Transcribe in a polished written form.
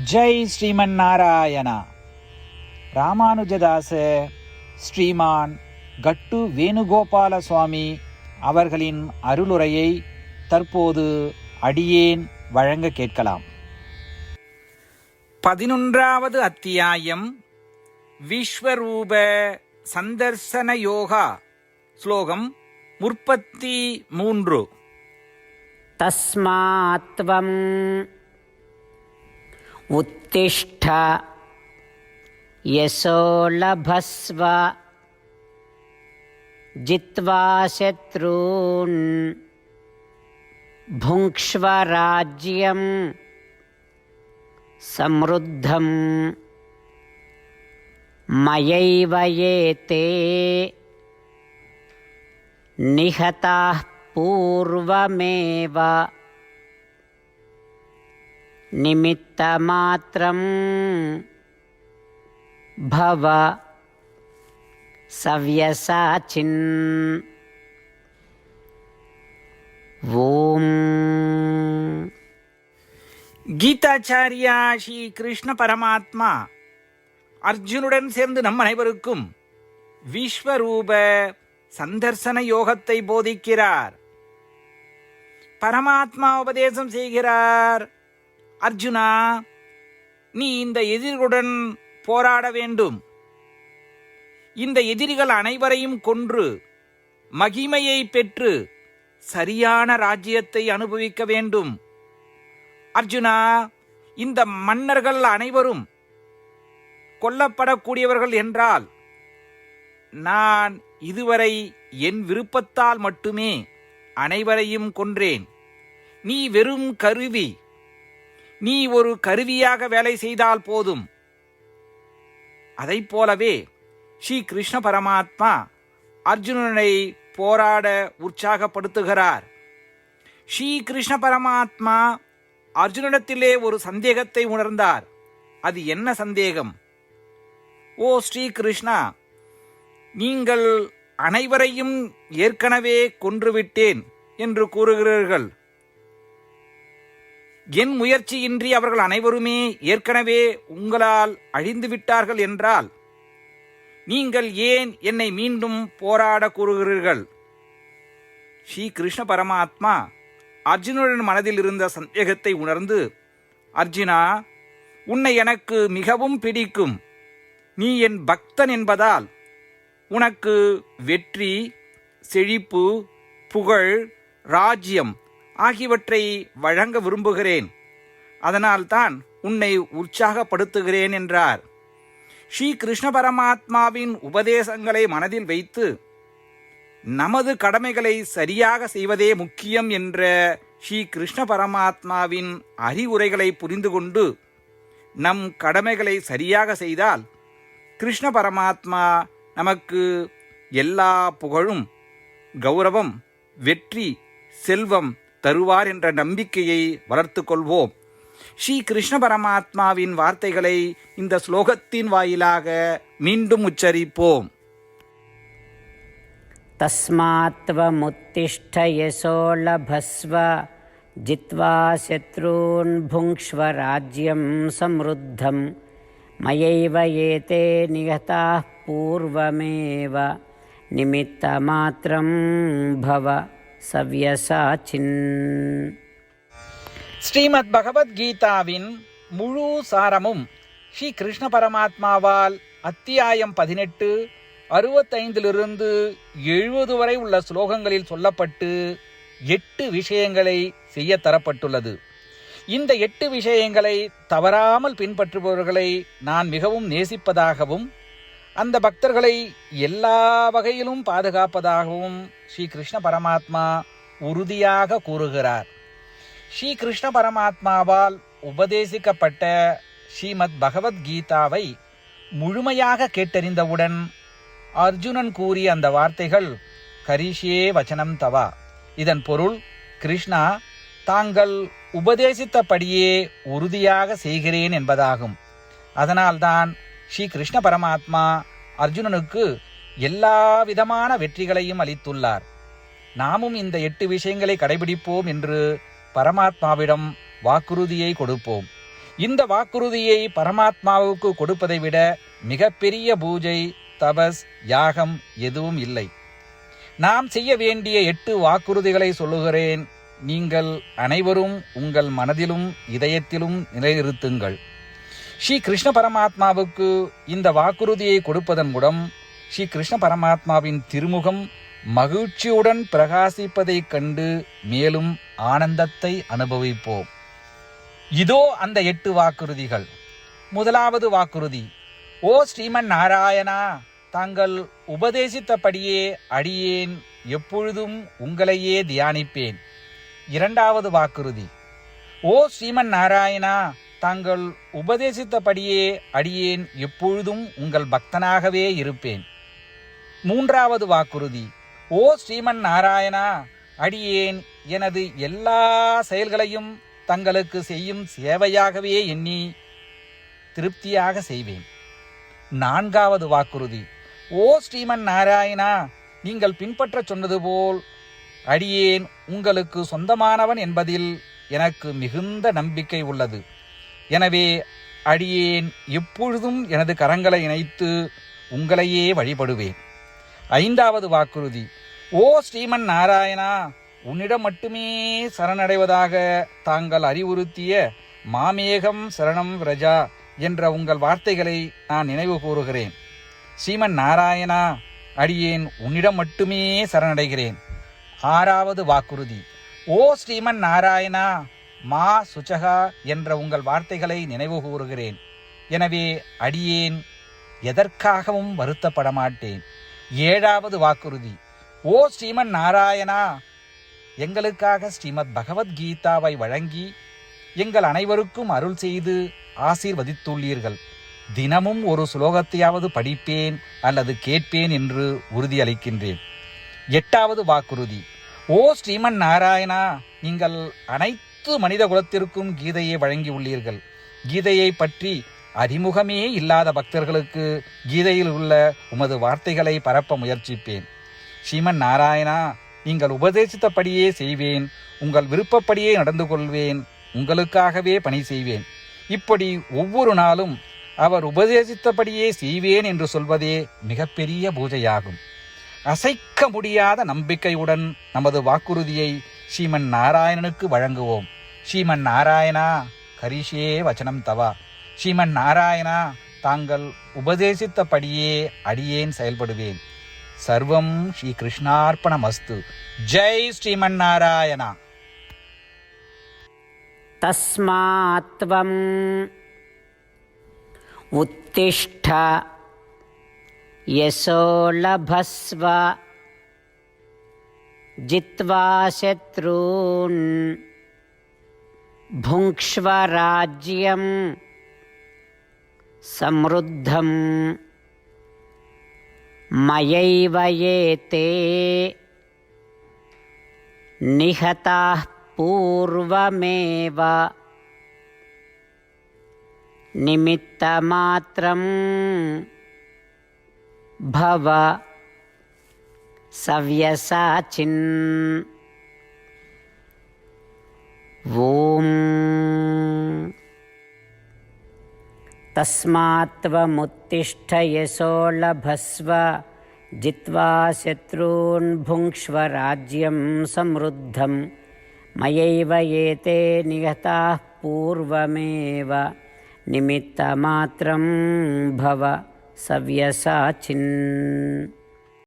ஜெய் ஸ்ரீமன் நாராயணா. ராமானுஜதாச ஸ்ரீமான் கட்டு வேணுகோபால சுவாமி அவர்களின் அருளுரையை தற்போது அடியேன் வழங்க கேட்கலாம். 11வது அத்தியாயம் விஸ்வரூப சந்தர்சன யோகா. ஸ்லோகம் 33. தஸ்மாத்வம் உத்திஷ்ட யசோ லபஸ்வ ஜித்வா சத்ரூன் புங்க்ஷ்வ ராஜ்யம் சம்ருத்தம் மயைவ ஏதே நிஹதாः பூர்வமேவ நிமித்தமாத்ரம் பவ சவ்யசாச்சின். ஓம். கீதாச்சாரியா ஸ்ரீ கிருஷ்ண பரமாத்மா அர்ஜுனுடன் சேர்ந்து நம் அனைவருக்கும் விஸ்வரூப சந்தர்சன யோகத்தை போதிக்கிறார். பரமாத்மா உபதேசம் செய்கிறார். அர்ஜுனா, நீ இந்த எதிரிகளுடன் போராட வேண்டும். இந்த எதிரிகள் அனைவரையும் கொன்று மகிமையை பெற்று சரியான ராஜ்யத்தை அனுபவிக்க வேண்டும். அர்ஜுனா, இந்த மன்னர்கள் அனைவரும் கொல்லப்படக்கூடியவர்கள் என்றால் நான் இதுவரை என் விருப்பத்தால் மட்டுமே அனைவரையும் கொன்றேன். நீ வெறும் கருவி. நீ ஒரு கருவியாக வேலை செய்தால் போதும். அதைப் போலவே ஸ்ரீ கிருஷ்ண பரமாத்மா அர்ஜுனனை போராட உற்சாகப்படுத்துகிறார். ஸ்ரீ கிருஷ்ண பரமாத்மா அர்ஜுனிடத்திலே ஒரு சந்தேகத்தை உணர்ந்தார். அது என்ன சந்தேகம்? ஓ ஸ்ரீ கிருஷ்ணா, நீங்கள் அனைவரையும் ஏற்கனவே கொன்றுவிட்டேன் என்று கூறுகிறீர்கள். என் முயற்சியின்றி அவர்கள் அனைவருமே ஏற்கனவே உங்களால் அழிந்து விட்டார்கள் என்றால் நீங்கள் ஏன் என்னை மீண்டும் போராட கூறுகிறீர்கள்? ஸ்ரீ கிருஷ்ண பரமாத்மா அர்ஜுனுடன் மனதில் இருந்த சந்தேகத்தை உணர்ந்து, அர்ஜுனா, உன்னை எனக்கு மிகவும் பிடிக்கும். நீ என் பக்தன் என்பதால் உனக்கு வெற்றி, செழிப்பு, புகழ், ராஜ்யம் ஆகியவற்றை வழங்க விரும்புகிறேன். அதனால்தான் உன்னை உற்சாகப்படுத்துகிறேன் என்றார். ஸ்ரீ கிருஷ்ண பரமாத்மாவின் உபதேசங்களை மனதில் வைத்து நமது கடமைகளை சரியாக செய்வதே முக்கியம் என்ற ஸ்ரீ கிருஷ்ண பரமாத்மாவின் அறிவுரைகளை புரிந்து கொண்டு நம் கடமைகளை சரியாக செய்தால் கிருஷ்ண பரமாத்மா நமக்கு எல்லா புகழும், கௌரவம், வெற்றி, செல்வம் தருவார் என்ற நம்பிக்கையை வளர்த்து கொள்வோம். ஸ்ரீ கிருஷ்ண பரமாத்மாவின் வார்த்தைகளை இந்த ஸ்லோகத்தின் வாயிலாக மீண்டும் உச்சரிப்போம். தஸ்மாத்வமுத்திஷ்ட யசோ லபஸ்வ ஜித்வா சத்ரூன் புங்க்ஷ்வ ராஜ்யம் சம்ருத்தம் மயைவ ஏதே நிகதாः பூர்வமேவ நிமித்தமாத்ரம் பவ சவ்யசாச்சின். ஸ்ரீமத் பகவத்கீதாவின் முழு சாரமும் ஸ்ரீ கிருஷ்ண பரமாத்மாவால் அத்தியாயம் 18, 65 70 வரை உள்ள ஸ்லோகங்களில் சொல்லப்பட்டு 8 விஷயங்களை செய்ய தரப்பட்டுள்ளது. இந்த 8 விஷயங்களை தவறாமல் பின்பற்றுபவர்களை நான் மிகவும் நேசிப்பதாகவும் அந்த பக்தர்களை எல்லா வகையிலும் பாதுகாப்பதாகவும் ஸ்ரீ கிருஷ்ண பரமாத்மா உறுதியாக கூறுகிறார். ஸ்ரீ கிருஷ்ண பரமாத்மாவால் உபதேசிக்கப்பட்ட ஸ்ரீமத் பகவத்கீதாவை முழுமையாக கேட்டறிந்தவுடன் அர்ஜுனன் கூறிய அந்த வார்த்தைகள் கரிஷ்யே வச்சனம் தவா. இதன் பொருள், கிருஷ்ணா, தாங்கள் உபதேசித்தபடியே உறுதியாக செய்கிறேன் என்பதாகும். அதனால்தான் ஸ்ரீ கிருஷ்ண பரமாத்மா அர்ஜுனனுக்கு எல்லா விதமான வெற்றிகளையும் அளித்துள்ளார். நாமும் இந்த 8 விஷயங்களை கடைபிடிப்போம் என்று பரமாத்மாவிடம் வாக்குறுதியை கொடுப்போம். இந்த வாக்குறுதியை பரமாத்மாவுக்கு கொடுப்பதை விட மிகப்பெரிய பூஜை, தபஸ், யாகம் எதுவும் இல்லை. நாம் செய்ய வேண்டிய 8 வாக்குறுதிகளை சொல்லுகிறேன். நீங்கள் அனைவரும் உங்கள் மனதிலும் இதயத்திலும் நிலைநிறுத்துங்கள். ஸ்ரீ கிருஷ்ண பரமாத்மாவுக்கு இந்த வாக்குறுதியை கொடுப்பதன் மூலம் ஸ்ரீ கிருஷ்ண பரமாத்மாவின் திருமுகம் மகிழ்ச்சியுடன் பிரகாசிப்பதைக் கண்டு மேலும் ஆனந்தத்தை அனுபவிப்போம். இதோ அந்த 8 வாக்குறுதிகள். முதலாவது வாக்குறுதி: ஓ ஸ்ரீமன் நாராயணா, தாங்கள் உபதேசித்தபடியே அடியேன் எப்பொழுதும் உங்களையே தியானிப்பேன். இரண்டாவது வாக்குறுதி: ஓ ஸ்ரீமன் நாராயணா, தாங்கள் உபதேசித்தபடியே அடியேன் எப்பொழுதும் உங்கள் பக்தனாகவே இருப்பேன். மூன்றாவது வாக்குறுதி: ஓ ஸ்ரீமன் நாராயணா, அடியேன் எனது எல்லா செயல்களையும் தங்களுக்கு செய்யும் சேவையாகவே எண்ணி திருப்தியாக செய்வேன். நான்காவது வாக்குறுதி: ஓ ஸ்ரீமன் நாராயணா, நீங்கள் பின்பற்ற சொன்னது போல் அடியேன் உங்களுக்கு சொந்தமானவன் என்பதில் எனக்கு மிகுந்த நம்பிக்கை உள்ளது. எனவே அடியேன் எப்பொழுதும் எனது கரங்களை இணைத்து உங்களையே வழிபடுவேன். ஐந்தாவது வாக்குறுதி: ஓ ஸ்ரீமன் நாராயணா, உன்னிடம் மட்டுமே சரணடைவதாக தாங்கள் அறிவுறுத்திய மாமேகம் சரணம் விரஜா என்ற உங்கள் வார்த்தைகளை நான் நினைவு கூறுகிறேன். ஸ்ரீமன் நாராயணா, அடியேன் உன்னிடம் மட்டுமே சரணடைகிறேன். ஆறாவது வாக்குறுதி: ஓ ஸ்ரீமன் நாராயணா, மா சுச்சகா என்ற உங்கள் வார்த்தைகளை நினைவு கூறுகிறேன். எனவே அடியேன் எதற்காகவும் வருத்தப்பட மாட்டேன். ஏழாவது வாக்குறுதி: ஓ ஸ்ரீமன் நாராயணா, எங்களுக்காக ஸ்ரீமத் பகவத்கீதாவை வழங்கி எங்கள் அனைவருக்கும் அருள் செய்து ஆசீர்வதித்துள்ளீர்கள். தினமும் ஒரு ஸ்லோகத்தையாவது படிப்பேன் அல்லது கேட்பேன் என்று உறுதியளிக்கின்றேன். எட்டாவது வாக்குறுதி: ஓ ஸ்ரீமன் நாராயணா, நீங்கள் அனைத்து மனித குலத்திற்கும் கீதையை வழங்கியுள்ளீர்கள். கீதையை பற்றி அறிமுகமே இல்லாத பக்தர்களுக்கு கீதையில் உள்ள உமது வார்த்தைகளை பரப்ப முயற்சிப்பேன். ஸ்ரீமன் நாராயணா, நீங்கள் உபதேசித்தபடியே செய்வேன். உங்கள் விருப்பப்படியே நடந்து கொள்வேன். உங்களுக்காகவே பணி செய்வேன். இப்படி ஒவ்வொரு நாளும் அவர் உபதேசித்தபடியே செய்வேன் என்று சொல்வதே மிகப்பெரிய பூஜையாகும். அசைக்க முடியாத நம்பிக்கையுடன் நமது வாக்குறுதியை ஸ்ரீமன் நாராயணனுக்கு வழங்குவோம். ஸ்ரீமன் நாராயணா, கரிஷே வச்சனம் தவா. ஸ்ரீமன் நாராயணா, தாங்கள் உபதேசித்தபடியே அடியேன் செயல்படுவேன். சர்வம் ஸ்ரீ கிருஷ்ணார்ப்பணமஸ்து. ஜெய் ஸ்ரீமன் நாராயணா. தஸ்மாத்வம் உத்திஷ்ட யசோ லபஸ்வ ஜித்வா சத்ரூன் புங்க்ஷ்வ ராஜ்யம் சம்ருத்தம் மயைவ ஏதே நிஹதாः பூர்வமேவ நிமித்தமாத்ரம் பவ சவ்யசாச்சின். ஓம் தஸ்மாத்வமுத்திஷ்ட யசோ லபஸ்வ ஜித்வா சத்ரூன் புங்க்ஷ்வ ராஜ்யம் சம்ருத்தம் மயைவ ஏதே நிகதாः பூர்வமேவ நிமித்தமாத்ரம் பவ சவ்யசாச்சின்.